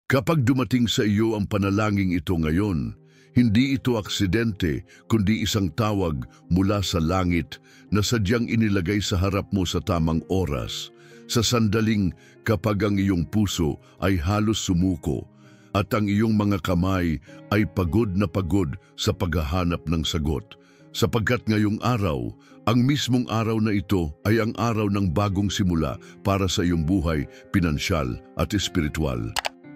Kapag dumating sa iyo ang panalangin ito ngayon, hindi ito aksidente kundi isang tawag mula sa langit na sadyang inilagay sa harap mo sa tamang oras, sa sandaling kapag ang iyong puso ay halos sumuko at ang iyong mga kamay ay pagod sa paghahanap ng sagot. Sapagkat ngayong araw, ang mismong araw na ito ay ang araw ng bagong simula para sa iyong buhay, pinansyal at espiritual.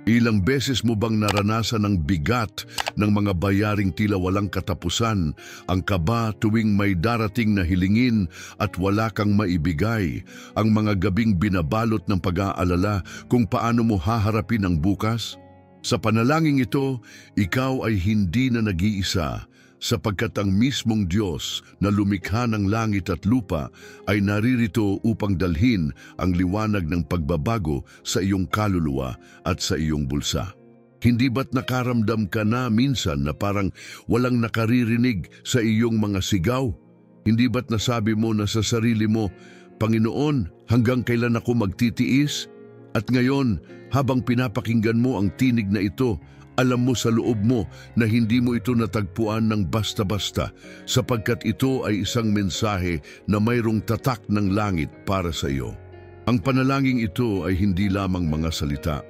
Ilang beses mo bang naranasan ang bigat ng mga bayaring tila walang katapusan, ang kaba tuwing may darating na hilingin at wala kang maibigay, ang mga gabing binabalot ng pag-aalala kung paano mo haharapin ang bukas? Sa panalangin ito, ikaw ay hindi na nag-iisa, sapagkat ang mismong Diyos na lumikha ng langit at lupa ay naririto upang dalhin ang liwanag ng pagbabago sa iyong kaluluwa at sa iyong bulsa. Hindi ba't nakaramdam ka na minsan na parang walang nakaririnig sa iyong mga sigaw? Hindi ba't nasabi mo na sa sarili mo, Panginoon, hanggang kailan ako magtitiis? At ngayon, habang pinapakinggan mo ang tinig na ito, alam mo sa loob mo na hindi mo ito natagpuan ng basta-basta sapagkat ito ay isang mensahe na mayroong tatak ng langit para sa iyo. Ang panalangin ito ay hindi lamang mga salita.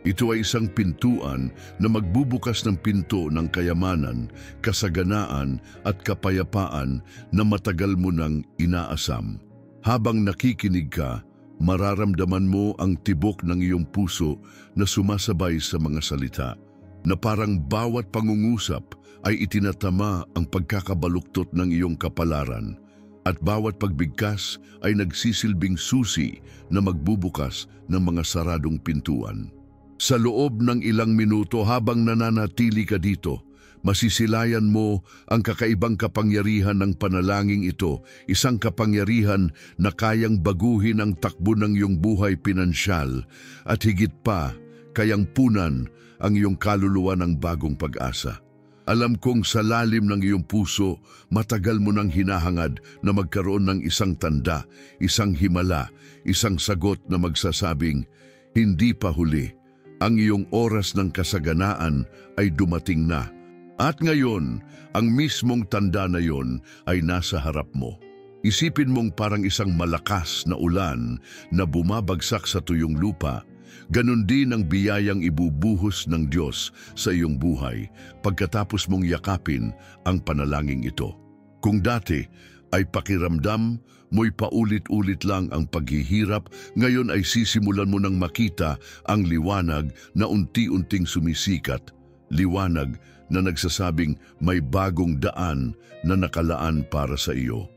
Ito ay isang pintuan na magbubukas ng pinto ng kayamanan, kasaganaan at kapayapaan na matagal mo nang inaasam. Habang nakikinig ka, mararamdaman mo ang tibok ng iyong puso na sumasabay sa mga salita, na parang bawat pangungusap ay itinatama ang pagkakabaluktot ng iyong kapalaran at bawat pagbigkas ay nagsisilbing susi na magbubukas ng mga saradong pintuan. Sa loob ng ilang minuto habang nananatili ka dito, masisilayan mo ang kakaibang kapangyarihan ng panalangin ito, isang kapangyarihan na kayang baguhin ang takbo ng iyong buhay pinansyal at higit pa, kayang punan ang iyong kaluluwa ng bagong pag-asa. Alam kong sa lalim ng iyong puso, matagal mo nang hinahangad na magkaroon ng isang tanda, isang himala, isang sagot na magsasabing, hindi pa huli. Ang iyong oras ng kasaganaan ay dumating na. At ngayon, ang mismong tanda na yon ay nasa harap mo. Isipin mong parang isang malakas na ulan na bumabagsak sa tuyong lupa. Ganon din ang biyayang ibubuhos ng Diyos sa iyong buhay pagkatapos mong yakapin ang panalangin ito. Kung dati ay pakiramdam mo'y paulit-ulit lang ang paghihirap, ngayon ay sisimulan mo nang makita ang liwanag na unti-unting sumisikat. Liwanag na nagsasabing may bagong daan na nakalaan para sa iyo.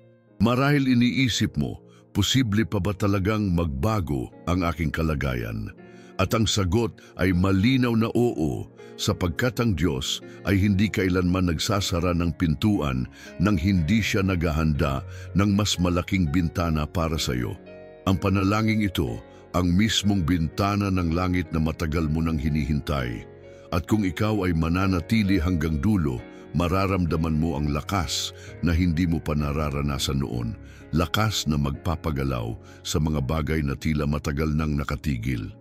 Marahil iniisip mo, posible pa ba talagang magbago ang aking kalagayan? At ang sagot ay malinaw na oo, sapagkat ang Diyos ay hindi kailanman nagsasara ng pintuan nang hindi siya naghahanda ng mas malaking bintana para sa iyo. Ang panalangin ito, ang mismong bintana ng langit na matagal mo nang hinihintay. At kung ikaw ay mananatili hanggang dulo, mararamdaman mo ang lakas na hindi mo pa nararanasan noon, lakas na magpapagalaw sa mga bagay na tila matagal nang nakatigil.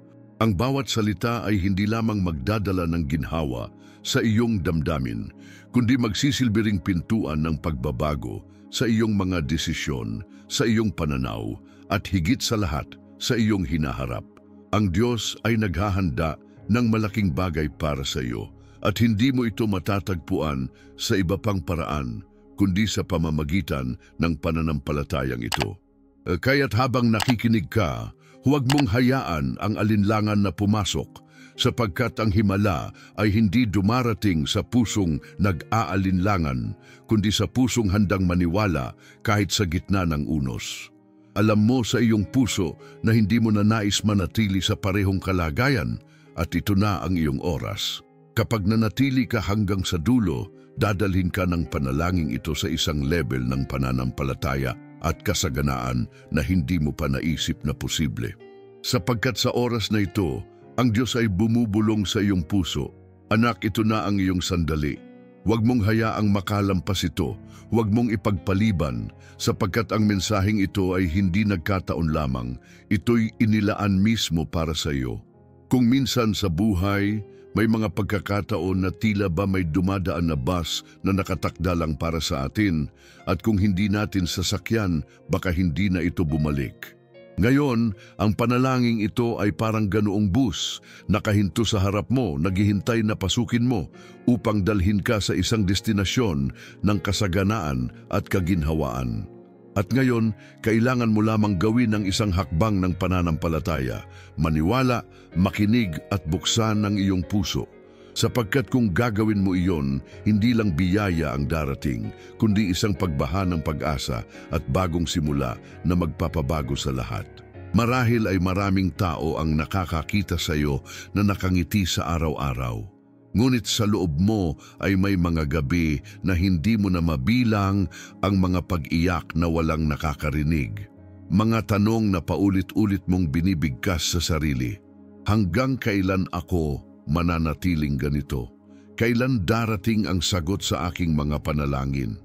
Ang bawat salita ay hindi lamang magdadala ng ginhawa sa iyong damdamin, kundi magsisilbiring pintuan ng pagbabago sa iyong mga desisyon, sa iyong pananaw, at higit sa lahat, sa iyong hinaharap. Ang Diyos ay naghahanda ng malaking bagay para sa iyo, at hindi mo ito matatagpuan sa iba pang paraan, kundi sa pamamagitan ng pananampalatayang ito. Kaya't habang nakikinig ka, huwag mong hayaan ang alinlangan na pumasok, sapagkat ang himala ay hindi dumarating sa pusong nag-aalinlangan, kundi sa pusong handang maniwala kahit sa gitna ng unos. Alam mo sa iyong puso na hindi mo na nais manatili sa parehong kalagayan at ito na ang iyong oras. Kapag nanatili ka hanggang sa dulo, dadalhin ka ng panalangin ito sa isang level ng pananampalataya at kasaganaan na hindi mo pa naisip na posible. Sapagkat sa oras na ito, ang Diyos ay bumubulong sa iyong puso. Anak, ito na ang iyong sandali. Huwag mong hayaang makalampas ito. Huwag mong ipagpaliban, sapagkat ang mensaheng ito ay hindi nagkataon lamang. Ito'y inilaan mismo para sa iyo. Kung minsan sa buhay, May mga pagkakataon na tila ba may dumadaan na bus na nakatakda lang para sa atin at kung hindi natin sasakyan, baka hindi na ito bumalik. Ngayon, ang panalangin ito ay parang ganoong bus, nakahinto sa harap mo, naghihintay na pasukin mo upang dalhin ka sa isang destinasyon ng kasaganaan at kaginhawaan. At ngayon, kailangan mo lamang gawin ang isang hakbang ng pananampalataya, maniwala, makinig at buksan ang iyong puso. Sapagkat kung gagawin mo iyon, hindi lang biyaya ang darating, kundi isang pagbaha ng pag-asa at bagong simula na magpapabago sa lahat. Marahil ay maraming tao ang nakakakita sa iyo na nakangiti sa araw-araw. Ngunit sa loob mo ay may mga gabi na hindi mo na mabilang ang mga pag-iyak na walang nakakarinig. Mga tanong na paulit-ulit mong binibigkas sa sarili. Hanggang kailan ako mananatiling ganito? Kailan darating ang sagot sa aking mga panalangin?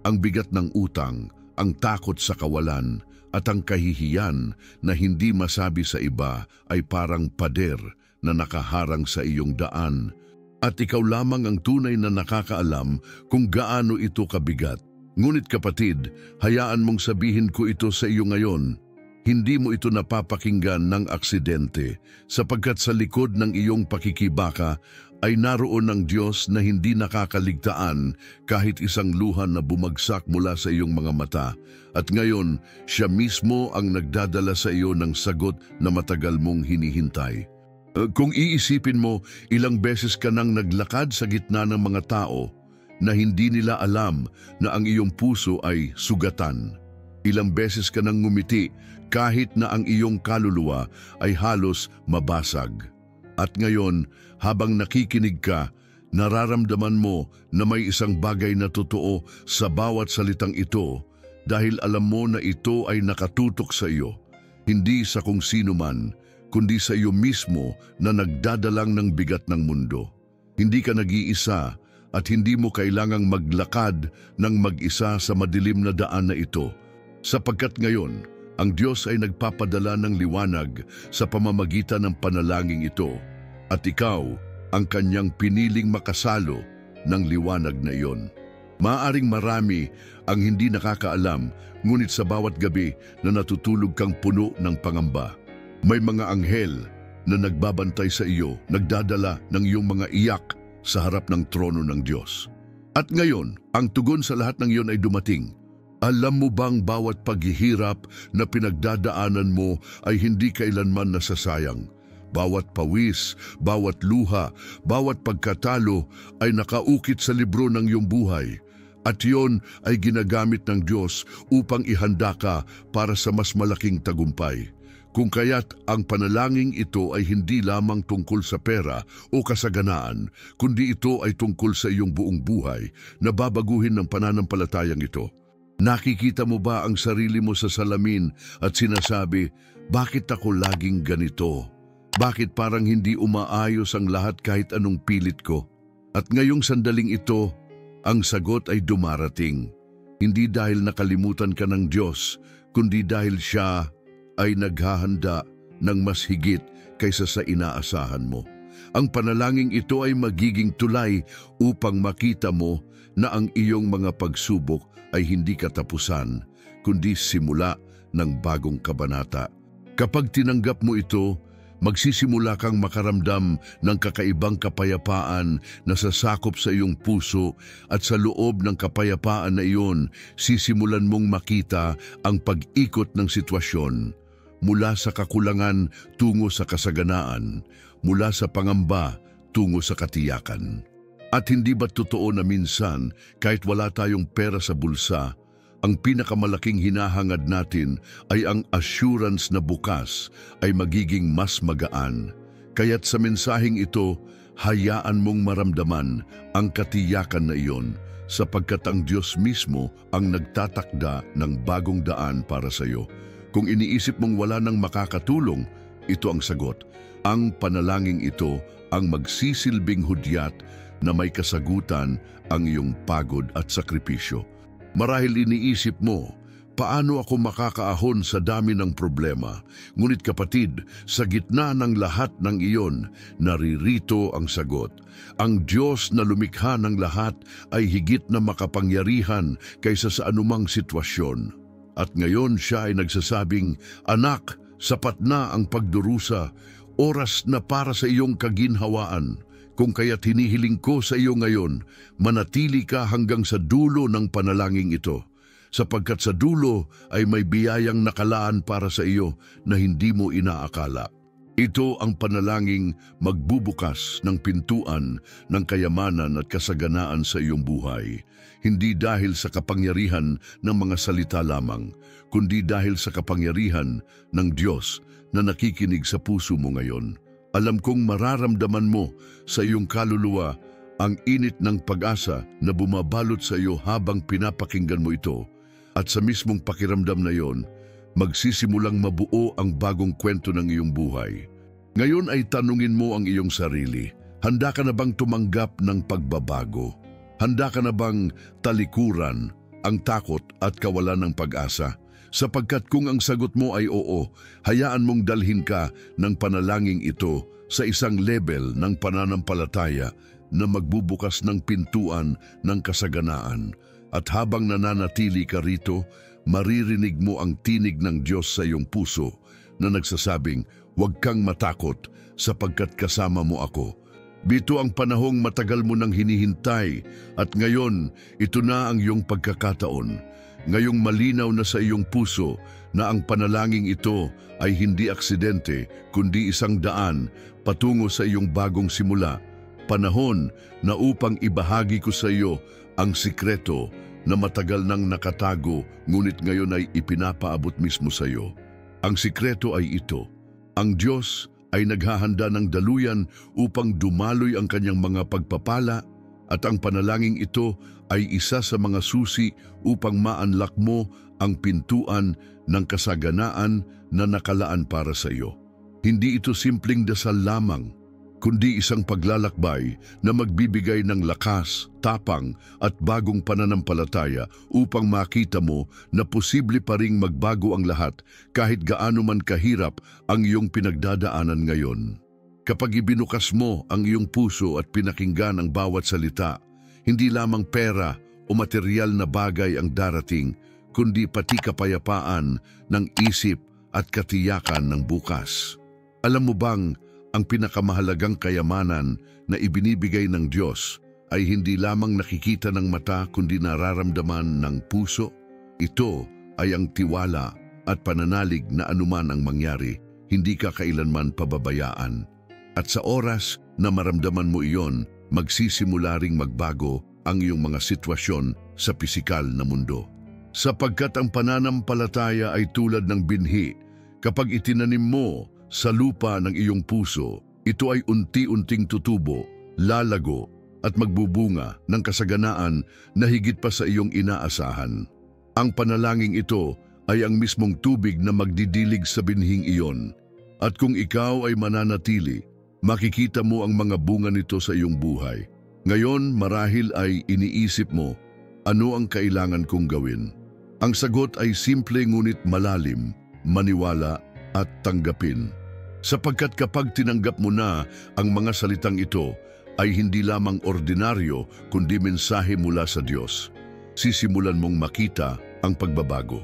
Ang bigat ng utang, ang takot sa kawalan, at ang kahihiyan na hindi masabi sa iba ay parang pader na nakaharang sa iyong daan. At ikaw lamang ang tunay na nakakaalam kung gaano ito kabigat. Ngunit kapatid, hayaan mong sabihin ko ito sa iyo ngayon. Hindi mo ito napapakinggan ng aksidente, sapagkat sa likod ng iyong pakikibaka ay naroon ang Diyos na hindi nakakaligtaan kahit isang luha na bumagsak mula sa iyong mga mata. At ngayon, siya mismo ang nagdadala sa iyo ng sagot na matagal mong hinihintay. Kung iisipin mo, ilang beses ka nang naglakad sa gitna ng mga tao na hindi nila alam na ang iyong puso ay sugatan. Ilang beses ka nang ngumiti kahit na ang iyong kaluluwa ay halos mabasag. At ngayon, habang nakikinig ka, nararamdaman mo na may isang bagay na totoo sa bawat salitang ito dahil alam mo na ito ay nakatutok sa iyo, hindi sa kung sino man, kundi sa iyo mismo na nagdadalang ng bigat ng mundo. Hindi ka nag-iisa at hindi mo kailangang maglakad ng mag-isa sa madilim na daan na ito. Sapagkat ngayon, ang Diyos ay nagpapadala ng liwanag sa pamamagitan ng panalangin ito. At ikaw, ang kanyang piniling makasalo ng liwanag na iyon. Maaring marami ang hindi nakakaalam, ngunit sa bawat gabi na natutulog kang puno ng pangamba. May mga anghel na nagbabantay sa iyo, nagdadala ng iyong mga iyak sa harap ng trono ng Diyos. At ngayon, ang tugon sa lahat ng iyon ay dumating. Alam mo bang bawat paghihirap na pinagdadaanan mo ay hindi kailanman nasasayang? Bawat pawis, bawat luha, bawat pagkatalo ay nakaukit sa libro ng iyong buhay. At iyon ay ginagamit ng Diyos upang ihanda ka para sa mas malaking tagumpay. Kung kaya't ang panalangin ito ay hindi lamang tungkol sa pera o kasaganaan, kundi ito ay tungkol sa iyong buong buhay na babaguhin ng pananampalatayang ito. Nakikita mo ba ang sarili mo sa salamin at sinasabi, bakit ako laging ganito? Bakit parang hindi umaayos ang lahat kahit anong pilit ko? At ngayong sandaling ito, ang sagot ay dumarating. Hindi dahil nakalimutan ka ng Diyos, kundi dahil siya ay naghahanda ng mas higit kaysa sa inaasahan mo. Ang panalangin ito ay magiging tulay upang makita mo na ang iyong mga pagsubok ay hindi katapusan, kundi simula ng bagong kabanata. Kapag tinanggap mo ito, magsisimula kang makaramdam ng kakaibang kapayapaan na sasakop sa iyong puso at sa loob ng kapayapaan na iyon, sisimulan mong makita ang pag-ikot ng sitwasyon. Mula sa kakulangan tungo sa kasaganaan, mula sa pangamba tungo sa katiyakan. At hindi ba totoo na minsan, kahit wala tayong pera sa bulsa, ang pinakamalaking hinahangad natin ay ang assurance na bukas ay magiging mas magaan. Kaya't sa mensaheng ito, hayaan mong maramdaman ang katiyakan na iyon sapagkat ang Diyos mismo ang nagtatakda ng bagong daan para sa iyo. Kung iniisip mong wala nang makakatulong, ito ang sagot. Ang panalangin ito ang magsisilbing hudyat na may kasagutan ang iyong pagod at sakripisyo. Marahil iniisip mo, Paano ako makakaahon sa dami ng problema? Ngunit kapatid, sa gitna ng lahat ng iyon, naririto ang sagot. Ang Diyos na lumikha ng lahat ay higit na makapangyarihan kaysa sa anumang sitwasyon. At ngayon siya ay nagsasabing, "Anak, sapat na ang pagdurusa, oras na para sa iyong kaginhawaan. Kung kaya't hinihiling ko sa iyo ngayon, manatili ka hanggang sa dulo ng panalangin ito. Sapagkat sa dulo ay may biyayang nakalaan para sa iyo na hindi mo inaakala." Ito ang panalangin magbubukas ng pintuan ng kayamanan at kasaganaan sa iyong buhay. Hindi dahil sa kapangyarihan ng mga salita lamang, kundi dahil sa kapangyarihan ng Diyos na nakikinig sa puso mo ngayon. Alam kong mararamdaman mo sa iyong kaluluwa ang init ng pag-asa na bumabalot sa iyo habang pinapakinggan mo ito. At sa mismong pakiramdam na yon, magsisimulang mabuo ang bagong kwento ng iyong buhay. Ngayon ay tanungin mo ang iyong sarili, handa ka na bang tumanggap ng pagbabago? Handa ka na bang talikuran ang takot at kawalan ng pag-asa? Sapagkat kung ang sagot mo ay oo, hayaan mong dalhin ka ng panalangin ito sa isang level ng pananampalataya na magbubukas ng pintuan ng kasaganaan. At habang nananatili ka rito, maririnig mo ang tinig ng Diyos sa iyong puso na nagsasabing, "Huwag kang matakot sapagkat kasama mo ako." Bito ang panahong matagal mo nang hinihintay at ngayon ito na ang iyong pagkakataon. Ngayong malinaw na sa iyong puso na ang panalangin ito ay hindi aksidente kundi isang daan patungo sa iyong bagong simula. Panahon na upang ibahagi ko sa iyo ang sikreto na matagal nang nakatago ngunit ngayon ay ipinapaabot mismo sa iyo. Ang sikreto ay ito. Ang Diyos ay naghahanda ng daluyan upang dumaloy ang kanyang mga pagpapala at ang panalangin ito ay isa sa mga susi upang ma-unlock mo ang pintuan ng kasaganaan na nakalaan para sa iyo. Hindi ito simpleng dasal lamang, kundi isang paglalakbay na magbibigay ng lakas, tapang at bagong pananampalataya upang makita mo na posible pa ring magbago ang lahat kahit gaano man kahirap ang iyong pinagdadaanan ngayon. Kapag ibinukas mo ang iyong puso at pinakinggan ang bawat salita, hindi lamang pera o material na bagay ang darating, kundi pati kapayapaan ng isip at katiyakan ng bukas. Alam mo bang ang pinakamahalagang kayamanan na ibinibigay ng Diyos ay hindi lamang nakikita ng mata kundi nararamdaman ng puso? Ito ay ang tiwala at pananalig na anuman ang mangyari, hindi ka kailanman pababayaan. At sa oras na maramdaman mo iyon, magsisimula ring magbago ang iyong mga sitwasyon sa pisikal na mundo. Sapagkat ang pananampalataya ay tulad ng binhi, kapag itinanim mo sa lupa ng iyong puso, ito ay unti-unting tutubo, lalago at magbubunga ng kasaganaan na higit pa sa iyong inaasahan. Ang panalangin ito ay ang mismong tubig na magdidilig sa binhing iyon. At kung ikaw ay mananatili, makikita mo ang mga bunga nito sa iyong buhay. Ngayon marahil ay iniisip mo, ano ang kailangan kong gawin? Ang sagot ay simple ngunit malalim, maniwala at tanggapin. Sapagkat kapag tinanggap mo na ang mga salitang ito, ay hindi lamang ordinaryo kundi mensahe mula sa Diyos. Sisimulan mong makita ang pagbabago.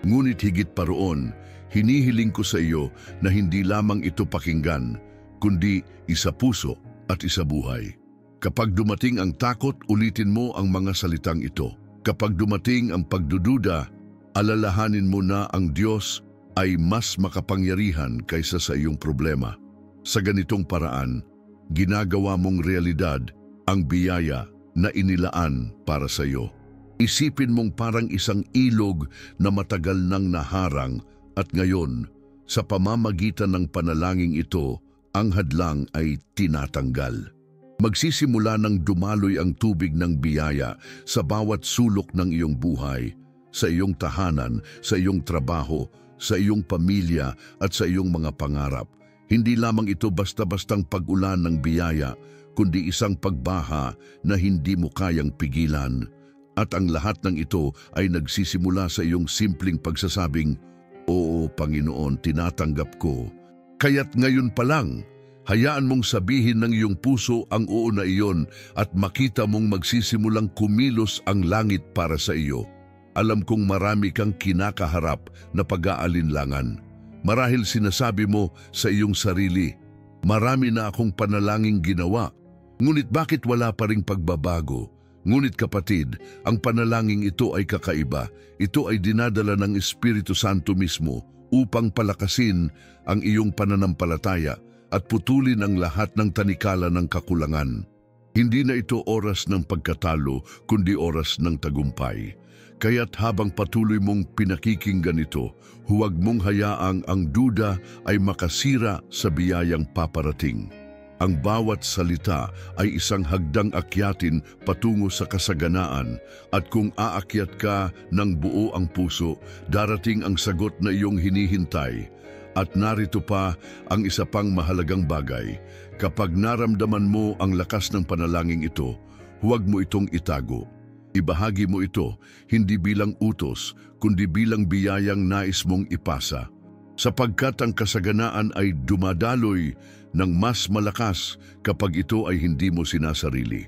Ngunit higit pa roon, hinihiling ko sa iyo na hindi lamang ito pakinggan, kundi isa puso at isa buhay. Kapag dumating ang takot, ulitin mo ang mga salitang ito. Kapag dumating ang pagdududa, alalahanin mo na ang Diyos ay mas makapangyarihan kaysa sa iyong problema. Sa ganitong paraan, ginagawa mong realidad ang biyaya na inilaan para sa iyo. Isipin mong parang isang ilog na matagal nang naharang at ngayon, sa pamamagitan ng panalangin ito, ang hadlang ay tinatanggal. Magsisimula ng dumaloy ang tubig ng biyaya sa bawat sulok ng iyong buhay, sa iyong tahanan, sa iyong trabaho, sa iyong pamilya at sa iyong mga pangarap. Hindi lamang ito basta-bastang pag-ulan ng biyaya, kundi isang pagbaha na hindi mo kayang pigilan. At ang lahat ng ito ay nagsisimula sa iyong simpleng pagsasabing, "Oo, Panginoon, tinatanggap ko." Kaya't ngayon pa lang, hayaan mong sabihin ng iyong puso ang oo na iyon at makita mong magsisimulang kumilos ang langit para sa iyo. Alam kong marami kang kinakaharap na pag-aalinlangan. Marahil sinasabi mo sa iyong sarili, "Marami na akong panalangin ginawa, ngunit bakit wala pa ring pagbabago?" Ngunit kapatid, ang panalangin ito ay kakaiba. Ito ay dinadala ng Espiritu Santo mismo upang palakasin ang iyong pananampalataya at putulin ang lahat ng tanikala ng kakulangan. Hindi na ito oras ng pagkatalo, kundi oras ng tagumpay. Kaya't habang patuloy mong pinakikinggan ito, huwag mong hayaang ang duda ay makasira sa biyayang paparating. Ang bawat salita ay isang hagdang akyatin patungo sa kasaganaan, at kung aakyat ka ng buo ang puso, darating ang sagot na iyong hinihintay. At narito pa ang isa pang mahalagang bagay. Kapag naramdaman mo ang lakas ng panalangin ito, huwag mo itong itago. Ibahagi mo ito hindi bilang utos, kundi bilang biyayang nais mong ipasa. Sapagkat ang kasaganaan ay dumadaloy ng mas malakas kapag ito ay hindi mo sinasarili.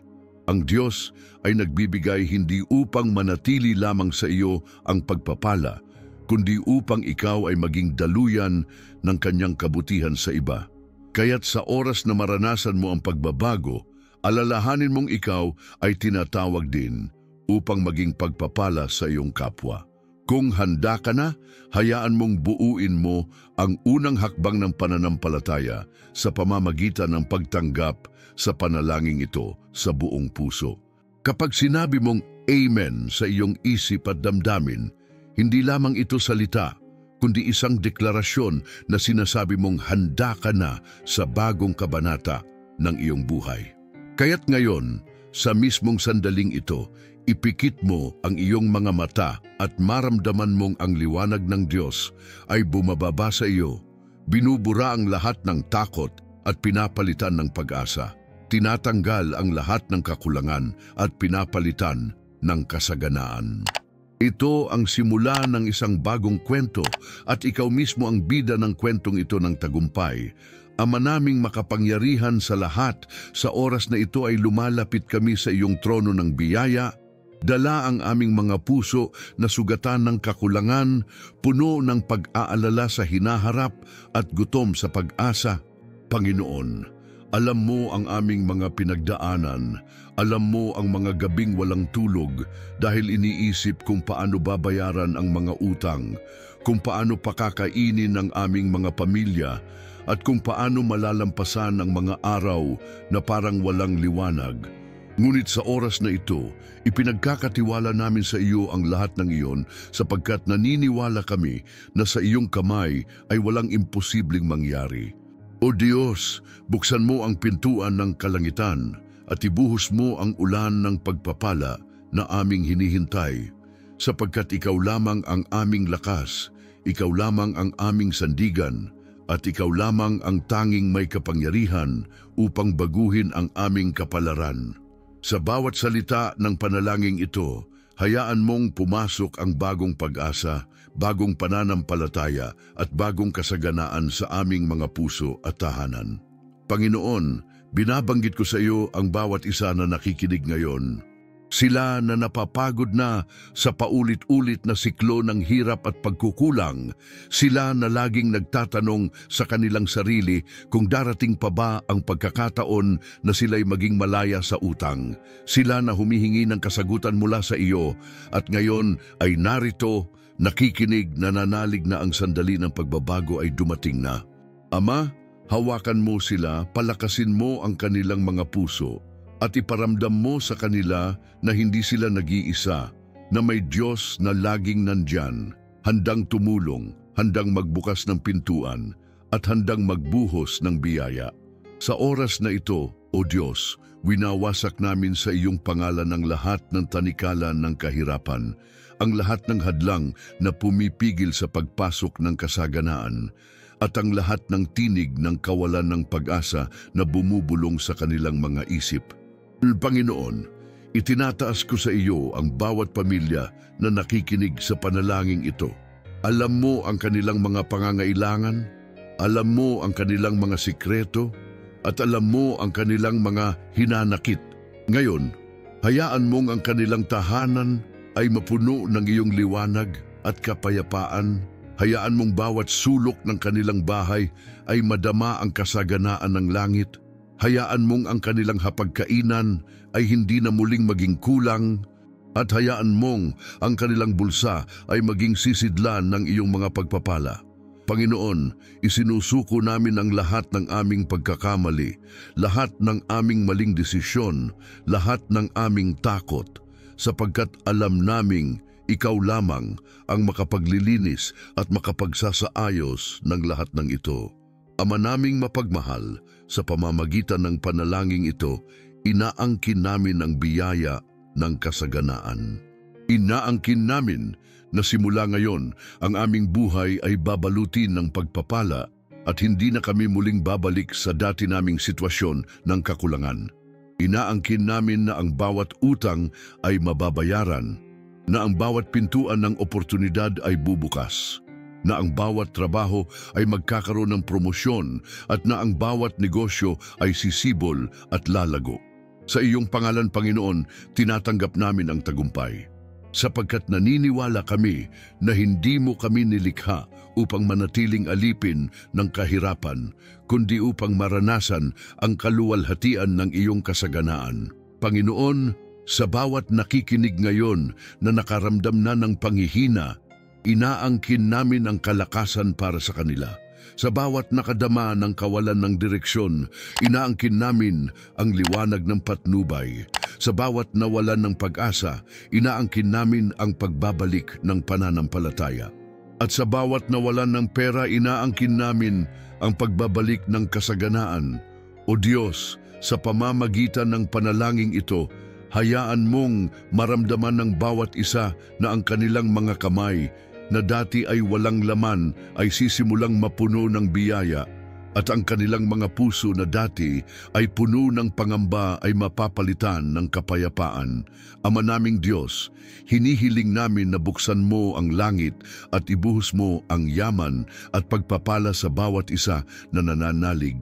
Ang Diyos ay nagbibigay hindi upang manatili lamang sa iyo ang pagpapala, kundi upang ikaw ay maging daluyan ng kanyang kabutihan sa iba. Kaya't sa oras na maranasan mo ang pagbabago, alalahanin mong ikaw ay tinatawag din upang maging pagpapala sa iyong kapwa. Kung handa ka na, hayaan mong buuin mo ang unang hakbang ng pananampalataya sa pamamagitan ng pagtanggap sa panalangin ito sa buong puso. Kapag sinabi mong Amen sa iyong isip at damdamin, hindi lamang ito salita, kundi isang deklarasyon na sinasabi mong handa ka na sa bagong kabanata ng iyong buhay. Kaya't ngayon, sa mismong sandaling ito, ipikit mo ang iyong mga mata at maramdaman mong ang liwanag ng Diyos ay bumababa sa iyo. Binubura ang lahat ng takot at pinapalitan ng pag-asa. Tinatanggal ang lahat ng kakulangan at pinapalitan ng kasaganaan. Ito ang simula ng isang bagong kwento at ikaw mismo ang bida ng kwentong ito ng tagumpay. Ama naming makapangyarihan sa lahat, sa oras na ito ay lumalapit kami sa iyong trono ng biyaya. Dala ang aming mga puso na sugatan ng kakulangan, puno ng pag-aalala sa hinaharap at gutom sa pag-asa. Panginoon, alam mo ang aming mga pinagdaanan, alam mo ang mga gabing walang tulog dahil iniisip kung paano babayaran ang mga utang, kung paano pakakainin ang aming mga pamilya, at kung paano malalampasan ang mga araw na parang walang liwanag. Ngunit sa oras na ito, ipinagkakatiwala namin sa iyo ang lahat ng iyon sapagkat naniniwala kami na sa iyong kamay ay walang imposibleng mangyari. O Diyos, buksan mo ang pintuan ng kalangitan at ibuhos mo ang ulan ng pagpapala na aming hinihintay, sapagkat ikaw lamang ang aming lakas, ikaw lamang ang aming sandigan, at ikaw lamang ang tanging may kapangyarihan upang baguhin ang aming kapalaran. Sa bawat salita ng panalangin ito, hayaan mong pumasok ang bagong pag-asa, bagong pananampalataya at bagong kasaganaan sa aming mga puso at tahanan. Panginoon, binabanggit ko sa iyo ang bawat isa na nakikinig ngayon. Sila na napapagod na sa paulit-ulit na siklo ng hirap at pagkukulang. Sila na laging nagtatanong sa kanilang sarili kung darating pa ba ang pagkakataon na sila'y maging malaya sa utang. Sila na humihingi ng kasagutan mula sa iyo at ngayon ay narito, nakikinig, nananalig na ang sandali ng pagbabago ay dumating na. Ama, hawakan mo sila, palakasin mo ang kanilang mga puso, at iparamdam mo sa kanila na hindi sila nag-iisa, na may Diyos na laging nandyan, handang tumulong, handang magbukas ng pintuan, at handang magbuhos ng biyaya. Sa oras na ito, O Diyos, winawasak namin sa iyong pangalan ang lahat ng tanikalan ng kahirapan, ang lahat ng hadlang na pumipigil sa pagpasok ng kasaganaan, at ang lahat ng tinig ng kawalan ng pag-asa na bumubulong sa kanilang mga isip. Panginoon, Itinataas ko sa iyo ang bawat pamilya na nakikinig sa panalangin ito. Alam mo ang kanilang mga pangangailangan, alam mo ang kanilang mga sikreto, at alam mo ang kanilang mga hinanakit. Ngayon, hayaan mong ang kanilang tahanan ay mapuno ng iyong liwanag at kapayapaan. Hayaan mong bawat sulok ng kanilang bahay ay madama ang kasaganaan ng langit. Hayaan mong ang kanilang hapagkainan ay hindi na muling maging kulang. At hayaan mong ang kanilang bulsa ay maging sisidlan ng iyong mga pagpapala. Panginoon, isinusuko namin ang lahat ng aming pagkakamali, lahat ng aming maling desisyon, lahat ng aming takot, sapagkat alam naming ikaw lamang ang makapaglilinis at makapagsasaayos ng lahat ng ito. Ama naming mapagmahal, sa pamamagitan ng panalangin ito, inaangkin namin ang biyaya ng kasaganaan. Inaangkin namin na simula ngayon ang aming buhay ay babalutin ng pagpapala at hindi na kami muling babalik sa dati naming sitwasyon ng kakulangan. Inaangkin namin na ang bawat utang ay mababayaran, na ang bawat pintuan ng oportunidad ay bubukas, na ang bawat trabaho ay magkakaroon ng promosyon at na ang bawat negosyo ay sisibol at lalago. Sa iyong pangalan, Panginoon, tinatanggap namin ang tagumpay. Sapagkat naniniwala kami na hindi mo kami nilikha upang manatiling alipin ng kahirapan, kundi upang maranasan ang kaluwalhatian ng iyong kasaganaan. Panginoon, sa bawat nakikinig ngayon na nakaramdam na ng panghihina, inaangkin namin ang kalakasan para sa kanila. Sa bawat nakadama ng kawalan ng direksyon, inaangkin namin ang liwanag ng patnubay. Sa bawat nawalan ng pag-asa, inaangkin namin ang pagbabalik ng pananampalataya. At sa bawat nawalan ng pera, inaangkin namin ang pagbabalik ng kasaganaan. O Diyos, sa pamamagitan ng panalangin ito, hayaan mong maramdaman ng bawat isa na ang kanilang mga kamay na dati ay walang laman ay sisimulang mapuno ng biyaya at ang kanilang mga puso na dati ay puno ng pangamba ay mapapalitan ng kapayapaan. Ama naming Diyos, hinihiling namin na buksan mo ang langit at ibuhos mo ang yaman at pagpapala sa bawat isa na nananalig.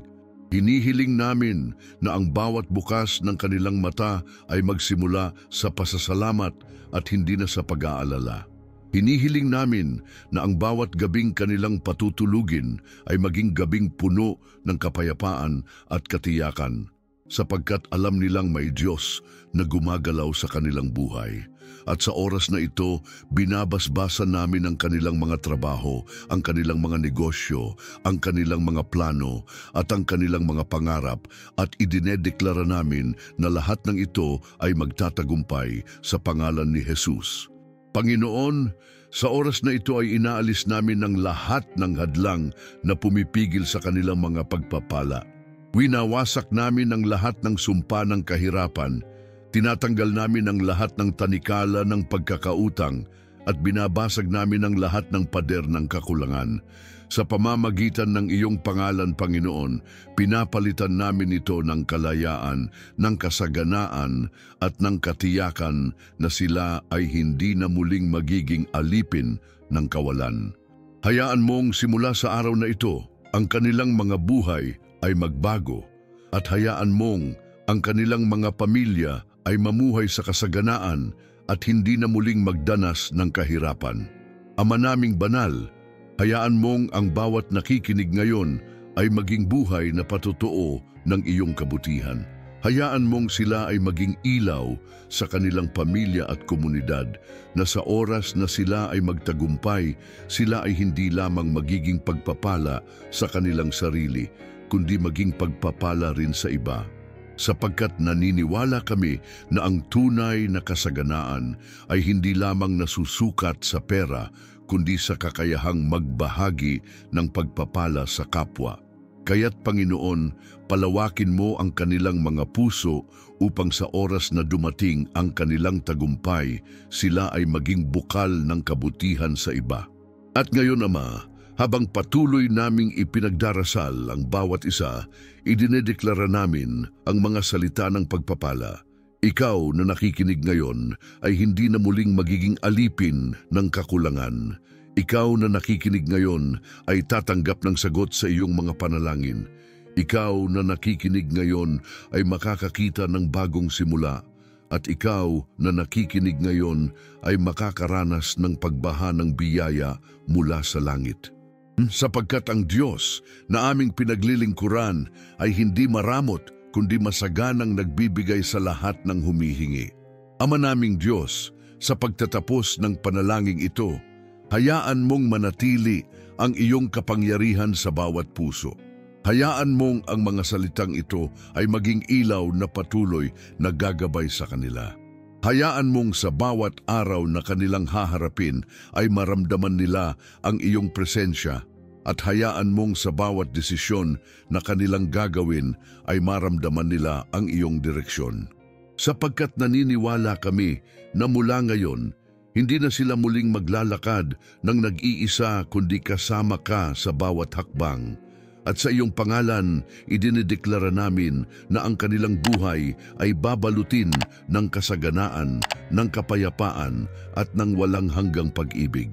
Hinihiling namin na ang bawat bukas ng kanilang mata ay magsimula sa pasasalamat at hindi na sa pag-aalala. Hinihiling namin na ang bawat gabing kanilang patutulugin ay maging gabing puno ng kapayapaan at katiyakan, sapagkat alam nilang may Diyos na gumagalaw sa kanilang buhay. At sa oras na ito, binabasbasan namin ang kanilang mga trabaho, ang kanilang mga negosyo, ang kanilang mga plano, at ang kanilang mga pangarap, at idinedeklara namin na lahat ng ito ay magtatagumpay sa pangalan ni Jesus. Panginoon, sa oras na ito ay inaalis namin ang lahat ng hadlang na pumipigil sa kanilang mga pagpapala. Winawasak namin ang lahat ng sumpa ng kahirapan, tinatanggal namin ang lahat ng tanikala ng pagkakautang at binabasag namin ang lahat ng pader ng kakulangan. Sa pamamagitan ng iyong pangalan, Panginoon, pinapalitan namin ito ng kalayaan, ng kasaganaan at ng katiyakan na sila ay hindi na muling magiging alipin ng kawalan. Hayaan mong simula sa araw na ito, ang kanilang mga buhay ay magbago at hayaan mong ang kanilang mga pamilya ay mamuhay sa kasaganaan at hindi na muling magdanas ng kahirapan. Ama naming banal, hayaan mong ang bawat nakikinig ngayon ay maging buhay na patotoo ng iyong kabutihan. Hayaan mong sila ay maging ilaw sa kanilang pamilya at komunidad, na sa oras na sila ay magtagumpay, sila ay hindi lamang magiging pagpapala sa kanilang sarili, kundi maging pagpapala rin sa iba. Sapagkat naniniwala kami na ang tunay na kasaganaan ay hindi lamang nasusukat sa pera, kundi sa kakayahang magbahagi ng pagpapala sa kapwa. Kaya't Panginoon, palawakin mo ang kanilang mga puso upang sa oras na dumating ang kanilang tagumpay, sila ay maging bukal ng kabutihan sa iba. At ngayon, Ama, habang patuloy naming ipinagdarasal ang bawat isa, idinedeklara namin ang mga salita ng pagpapala. Ikaw na nakikinig ngayon ay hindi na muling magiging alipin ng kakulangan. Ikaw na nakikinig ngayon ay tatanggap ng sagot sa iyong mga panalangin. Ikaw na nakikinig ngayon ay makakakita ng bagong simula. At ikaw na nakikinig ngayon ay makakaranas ng pagbaha ng biyaya mula sa langit. Sapagkat ang Diyos na aming pinaglilingkuran ay hindi maramot kundi masaganang nagbibigay sa lahat ng humihingi. Ama naming Diyos, sa pagtatapos ng panalangin ito, hayaan mong manatili ang iyong kapangyarihan sa bawat puso. Hayaan mong ang mga salitang ito ay maging ilaw na patuloy na gagabay sa kanila. Hayaan mong sa bawat araw na kanilang haharapin ay maramdaman nila ang iyong presensya at hayaan mong sa bawat desisyon na kanilang gagawin ay maramdaman nila ang iyong direksyon. Sapagkat naniniwala kami na mula ngayon, hindi na sila muling maglalakad ng nag-iisa kundi kasama ka sa bawat hakbang. At sa iyong pangalan, idinideklara namin na ang kanilang buhay ay babalutin ng kasaganaan, ng kapayapaan at ng walang hanggang pag-ibig.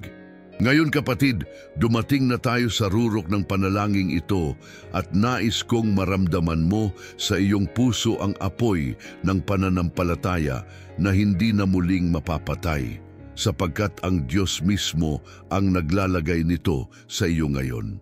Ngayon kapatid, dumating na tayo sa rurok ng panalangin ito at nais kong maramdaman mo sa iyong puso ang apoy ng pananampalataya na hindi na muling mapapatay, sapagkat ang Diyos mismo ang naglalagay nito sa iyo ngayon.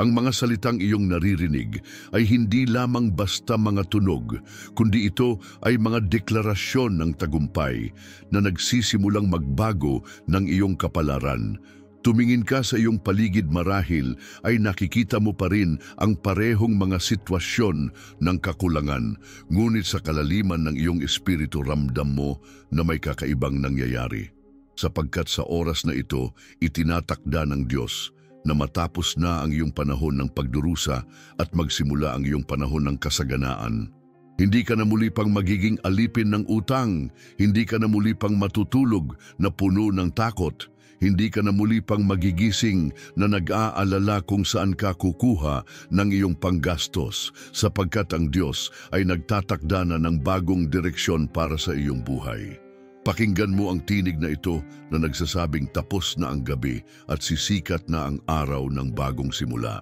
Ang mga salitang iyong naririnig ay hindi lamang basta mga tunog, kundi ito ay mga deklarasyon ng tagumpay na nagsisimulang magbago ng iyong kapalaran. Tumingin ka sa iyong paligid marahil ay nakikita mo pa rin ang parehong mga sitwasyon ng kakulangan, ngunit sa kalaliman ng iyong espiritu ramdam mo na may kakaibang nangyayari. Sapagkat sa oras na ito, itinatakda ng Diyos na matapos na ang iyong panahon ng pagdurusa at magsimula ang iyong panahon ng kasaganaan. Hindi ka na muli pang magiging alipin ng utang, hindi ka na muli pang matutulog na puno ng takot, hindi ka na muli pang magigising na nag-aalala kung saan ka kukuha ng iyong panggastos, sapagkat ang Diyos ay nagtatakda na ng bagong direksyon para sa iyong buhay. Pakinggan mo ang tinig na ito na nagsasabing tapos na ang gabi at sisikat na ang araw ng bagong simula.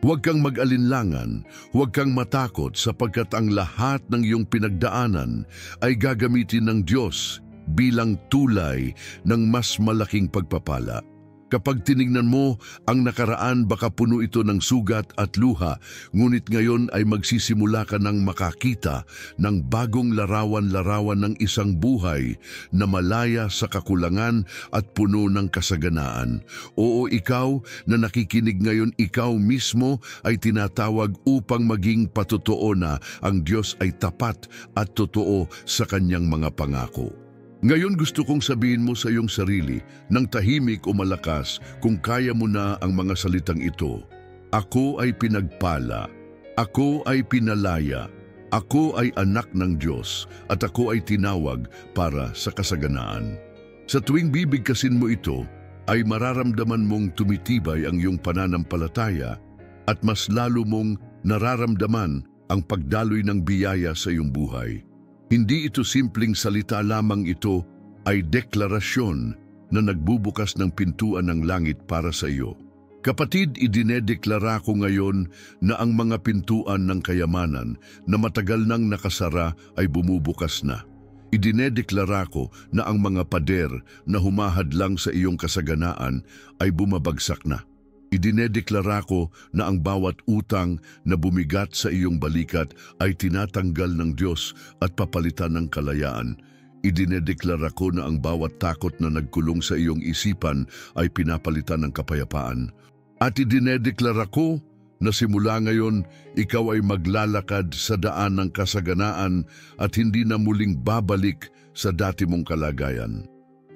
Huwag kang mag-alinlangan, huwag kang matakot sapagkat ang lahat ng iyong pinagdaanan ay gagamitin ng Diyos bilang tulay ng mas malaking pagpapala. Kapag tinignan mo ang nakaraan, baka puno ito ng sugat at luha, ngunit ngayon ay magsisimula ka ng makakita ng bagong larawan-larawan ng isang buhay na malaya sa kakulangan at puno ng kasaganaan. Oo, ikaw na nakikinig ngayon, ikaw mismo ay tinatawag upang maging patotoo na ang Diyos ay tapat at totoo sa kanyang mga pangako. Ngayon gusto kong sabihin mo sa iyong sarili, ng tahimik o malakas, kung kaya mo na ang mga salitang ito. Ako ay pinagpala, ako ay pinalaya, ako ay anak ng Diyos, at ako ay tinawag para sa kasaganaan. Sa tuwing bibigkasin mo ito, ay mararamdaman mong tumitibay ang iyong pananampalataya at mas lalo mong nararamdaman ang pagdaloy ng biyaya sa iyong buhay. Hindi ito simpleng salita lamang, ito ay deklarasyon na nagbubukas ng pintuan ng langit para sa iyo. Kapatid, idinedeklara ko ngayon na ang mga pintuan ng kayamanan na matagal nang nakasara ay bumubukas na. Idinedeklara ko na ang mga pader na humahadlang sa iyong kasaganaan ay bumabagsak na. Idinedeklara ko na ang bawat utang na bumigat sa iyong balikat ay tinatanggal ng Diyos at papalitan ng kalayaan. Idinedeklara ko na ang bawat takot na nagkulong sa iyong isipan ay pinapalitan ng kapayapaan. At idinedeklara ko na simula ngayon, ikaw ay maglalakad sa daan ng kasaganaan at hindi na muling babalik sa dati mong kalagayan.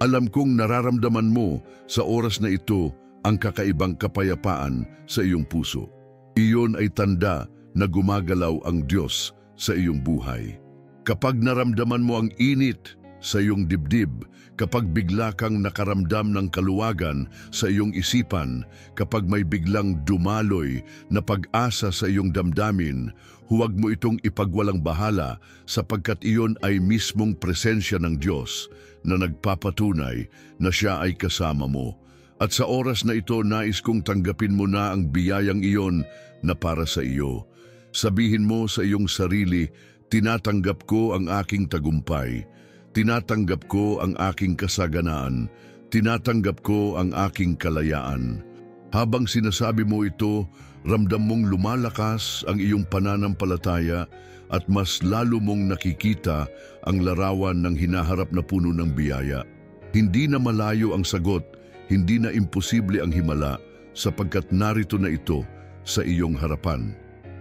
Alam kong nararamdaman mo sa oras na ito ang kakaibang kapayapaan sa iyong puso. Iyon ay tanda na gumagalaw ang Diyos sa iyong buhay. Kapag naramdaman mo ang init sa iyong dibdib, kapag bigla kang nakaramdam ng kaluwagan sa iyong isipan, kapag may biglang dumaloy na pag-asa sa iyong damdamin, huwag mo itong ipagwalang bahala sapagkat iyon ay mismong presensya ng Diyos na nagpapatunay na siya ay kasama mo. At sa oras na ito, nais kong tanggapin mo na ang biyayang iyon na para sa iyo. Sabihin mo sa iyong sarili, tinatanggap ko ang aking tagumpay, tinatanggap ko ang aking kasaganaan, tinatanggap ko ang aking kalayaan. Habang sinasabi mo ito, ramdam mong lumalakas ang iyong pananampalataya at mas lalo mong nakikita ang larawan ng hinaharap na puno ng biyaya. Hindi na malayo ang sagot, hindi na imposible ang himala sapagkat narito na ito sa iyong harapan.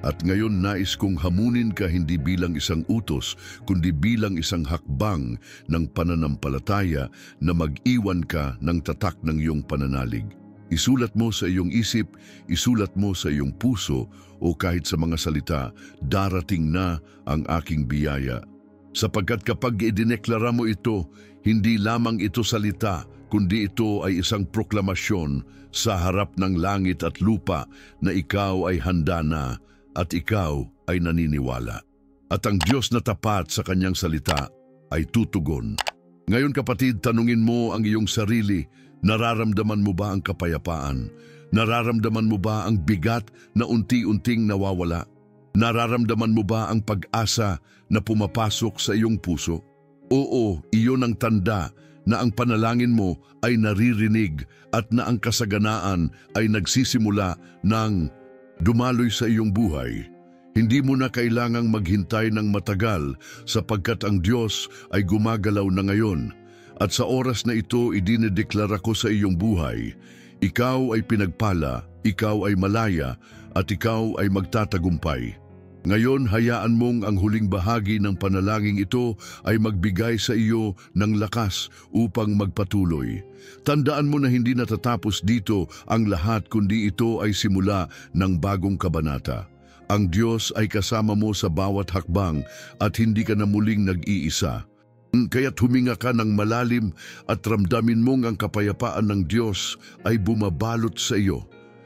At ngayon nais kong hamunin ka hindi bilang isang utos, kundi bilang isang hakbang ng pananampalataya na mag-iwan ka ng tatak ng iyong pananalig. Isulat mo sa iyong isip, isulat mo sa iyong puso o kahit sa mga salita, darating na ang aking biyaya. Sapagkat kapag idineklara mo ito, hindi lamang ito salita, kundi ito ay isang proklamasyon sa harap ng langit at lupa na ikaw ay handa na at ikaw ay naniniwala. At ang Diyos na tapat sa kanyang salita ay tutugon. Ngayon kapatid, tanungin mo ang iyong sarili, nararamdaman mo ba ang kapayapaan? Nararamdaman mo ba ang bigat na unti-unting nawawala? Nararamdaman mo ba ang pag-asa na pumapasok sa iyong puso? Oo, iyon ang tanda na ang panalangin mo ay naririnig at na ang kasaganaan ay nagsisimula ng dumaloy sa iyong buhay. Hindi mo na kailangang maghintay ng matagal sapagkat ang Diyos ay gumagalaw na ngayon. At sa oras na ito, idinedeklara ko sa iyong buhay, ikaw ay pinagpala, ikaw ay malaya, at ikaw ay magtatagumpay. Ngayon, hayaan mong ang huling bahagi ng panalangin ito ay magbigay sa iyo ng lakas upang magpatuloy. Tandaan mo na hindi natatapos dito ang lahat kundi ito ay simula ng bagong kabanata. Ang Diyos ay kasama mo sa bawat hakbang at hindi ka na muling nag-iisa. Kaya't huminga ka ng malalim at ramdamin mong ang kapayapaan ng Diyos ay bumabalot sa iyo.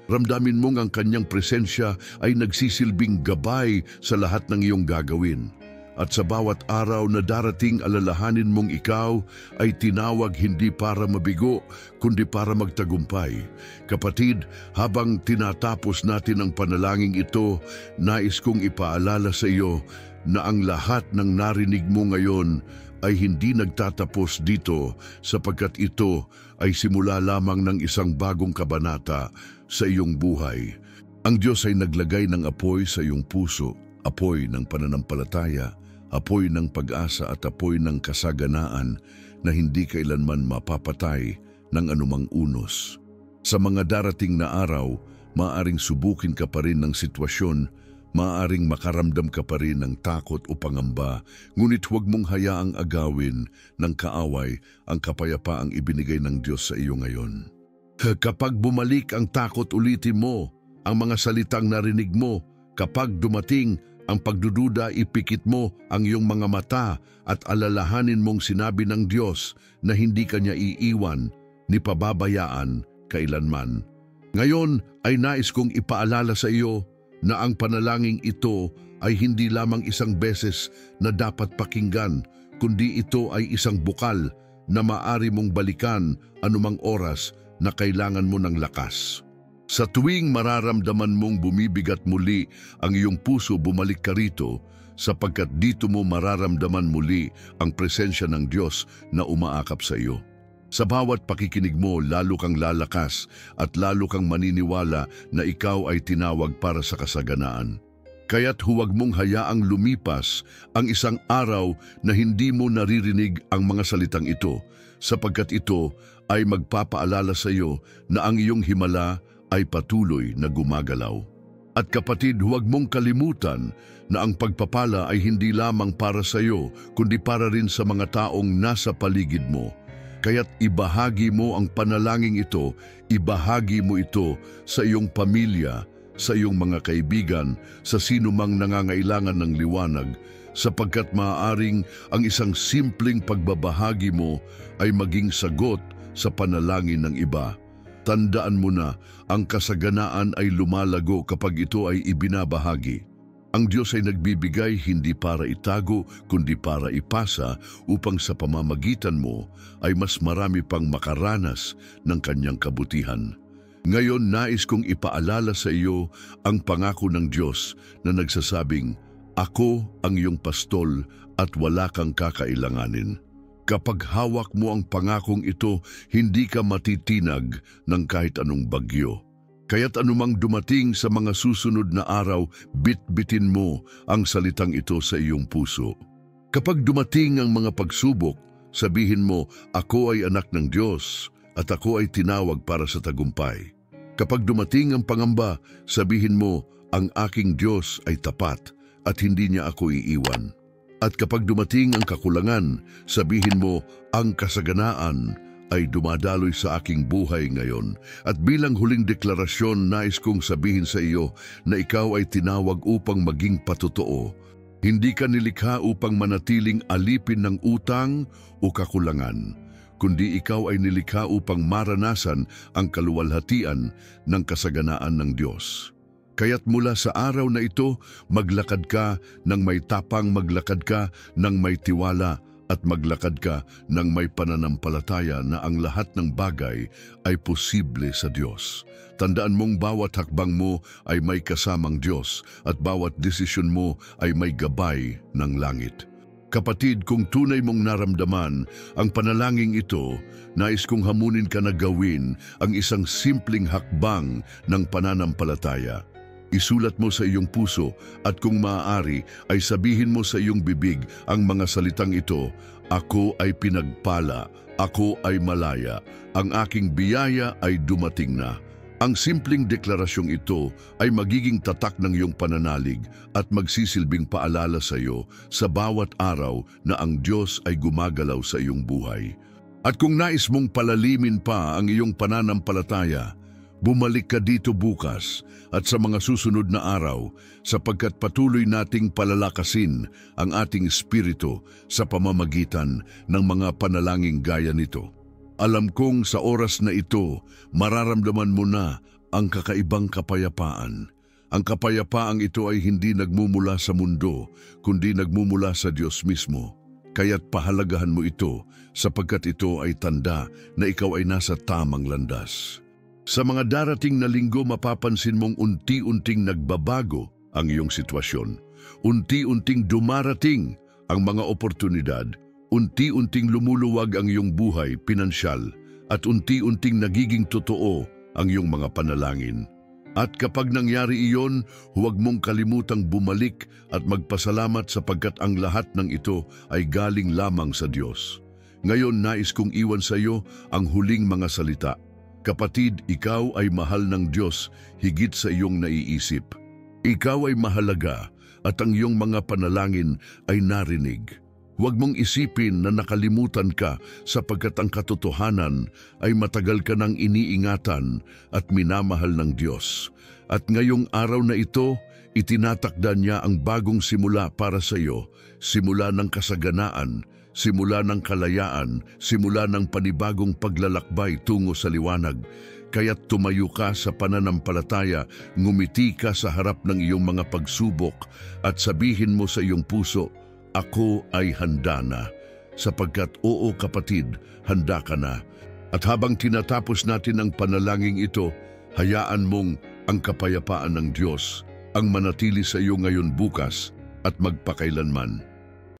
Ramdamin mong ang kanyang presensya ay nagsisilbing gabay sa lahat ng iyong gagawin. At sa bawat araw na darating, alalahanin mong ikaw ay tinawag hindi para mabigo, kundi para magtagumpay. Kapatid, habang tinatapos natin ang panalangin ito, nais kong ipaalala sa iyo na ang lahat ng narinig mo ngayon ay hindi nagtatapos dito sapagkat ito ay simula lamang ng isang bagong kabanata sa iyong buhay. Ang Diyos ay naglagay ng apoy sa iyong puso, apoy ng pananampalataya, apoy ng pag-asa at apoy ng kasaganaan na hindi kailanman mapapatay ng anumang unos. Sa mga darating na araw, maaaring subukin ka pa rin ng sitwasyon, maaaring makaramdam ka pa rin ng takot o pangamba, ngunit huwag mong hayaang agawin ng kaaway ang kapayapaang ibinigay ng Diyos sa iyo ngayon. Kapag bumalik ang takot, ulitin mo ang mga salitang narinig mo. Kapag dumating ang pagdududa, ipikit mo ang iyong mga mata at alalahanin mong sinabi ng Diyos na hindi kanya iiwan ni pababayaan kailanman. Ngayon ay nais kong ipaalala sa iyo na ang panalangin ito ay hindi lamang isang beses na dapat pakinggan, kundi ito ay isang bukal na maaari mong balikan anumang oras na kailangan mo ng lakas. Sa tuwing mararamdaman mong bumibigat muli ang iyong puso, bumalik ka rito sapagkat dito mo mararamdaman muli ang presensya ng Diyos na umaakap sa iyo. Sa bawat pakikinig mo, lalo kang lalakas at lalo kang maniniwala na ikaw ay tinawag para sa kasaganaan. Kaya't huwag mong hayaang lumipas ang isang araw na hindi mo naririnig ang mga salitang ito, sapagkat ito ay magpapaalala sa iyo na ang iyong himala ay patuloy na gumagalaw. At kapatid, huwag mong kalimutan na ang pagpapala ay hindi lamang para sa iyo, kundi para rin sa mga taong nasa paligid mo. Kaya't ibahagi mo ang panalangin ito, ibahagi mo ito sa iyong pamilya, sa iyong mga kaibigan, sa sino mang nangangailangan ng liwanag, sapagkat maaaring ang isang simpleng pagbabahagi mo ay maging sagot sa panalangin ng iba. Tandaan mo na ang kasaganaan ay lumalago kapag ito ay ibinabahagi. Ang Diyos ay nagbibigay hindi para itago kundi para ipasa upang sa pamamagitan mo ay mas marami pang makaranas ng kanyang kabutihan. Ngayon nais kong ipaalala sa iyo ang pangako ng Diyos na nagsasabing, "Ako ang iyong pastol at wala kang kakailanganin." Kapag hawak mo ang pangakong ito, hindi ka matitinag ng kahit anong bagyo. Kaya't anumang dumating sa mga susunod na araw, bitbitin mo ang salitang ito sa iyong puso. Kapag dumating ang mga pagsubok, sabihin mo, "Ako ay anak ng Diyos at ako ay tinawag para sa tagumpay." Kapag dumating ang pangamba, sabihin mo, "Ang aking Diyos ay tapat at hindi niya ako iiwan." At kapag dumating ang kakulangan, sabihin mo, "Ang kasaganaan ay dumadaloy sa aking buhay ngayon." At bilang huling deklarasyon, nais kong sabihin sa iyo na ikaw ay tinawag upang maging patotoo. Hindi ka nilikha upang manatiling alipin ng utang o kakulangan, kundi ikaw ay nilikha upang maranasan ang kaluwalhatian ng kasaganaan ng Diyos. Kaya't mula sa araw na ito, maglakad ka ng may tapang, maglakad ka ng may tiwala, at maglakad ka ng may pananampalataya na ang lahat ng bagay ay posible sa Diyos. Tandaan mong bawat hakbang mo ay may kasamang Diyos at bawat desisyon mo ay may gabay ng langit. Kapatid, kung tunay mong naramdaman ang panalangin ito, nais kong hamunin ka na gawin ang isang simpleng hakbang ng pananampalataya. Isulat mo sa iyong puso at kung maaari ay sabihin mo sa iyong bibig ang mga salitang ito, "Ako ay pinagpala, ako ay malaya, ang aking biyaya ay dumating na." Ang simpleng deklarasyong ito ay magiging tatak ng iyong pananalig at magsisilbing paalala sa iyo sa bawat araw na ang Diyos ay gumagalaw sa iyong buhay. At kung nais mong palalimin pa ang iyong pananampalataya, bumalik ka dito bukas at sa mga susunod na araw sapagkat patuloy nating palalakasin ang ating espiritu sa pamamagitan ng mga panalangin gaya nito. Alam kong sa oras na ito, mararamdaman mo na ang kakaibang kapayapaan. Ang kapayapaang ito ay hindi nagmumula sa mundo, kundi nagmumula sa Diyos mismo. Kaya't pahalagahan mo ito sapagkat ito ay tanda na ikaw ay nasa tamang landas. Sa mga darating na linggo, mapapansin mong unti-unting nagbabago ang iyong sitwasyon. Unti-unting dumarating ang mga oportunidad. Unti-unting lumuluwag ang iyong buhay, pinansyal, at unti-unting nagiging totoo ang iyong mga panalangin. At kapag nangyari iyon, huwag mong kalimutang bumalik at magpasalamat sapagkat ang lahat ng ito ay galing lamang sa Diyos. Ngayon, nais kong iwan sa iyo ang huling mga salita. Kapatid, ikaw ay mahal ng Diyos higit sa iyong naiisip. Ikaw ay mahalaga at ang iyong mga panalangin ay narinig. Huwag mong isipin na nakalimutan ka sapagkat ang katotohanan ay matagal ka nang iniingatan at minamahal ng Diyos. At ngayong araw na ito, itinatakda niya ang bagong simula para sa iyo, simula ng kasaganaan, simula ng kalayaan, simula ng panibagong paglalakbay tungo sa liwanag. Kaya't tumayo ka sa pananampalataya, ngumiti ka sa harap ng iyong mga pagsubok at sabihin mo sa iyong puso, "Ako ay handa na." Sapagkat oo kapatid, handa ka na. At habang tinatapos natin ang panalangin ito, hayaan mong ang kapayapaan ng Diyos ang manatili sa iyo ngayon, bukas at magpakailanman.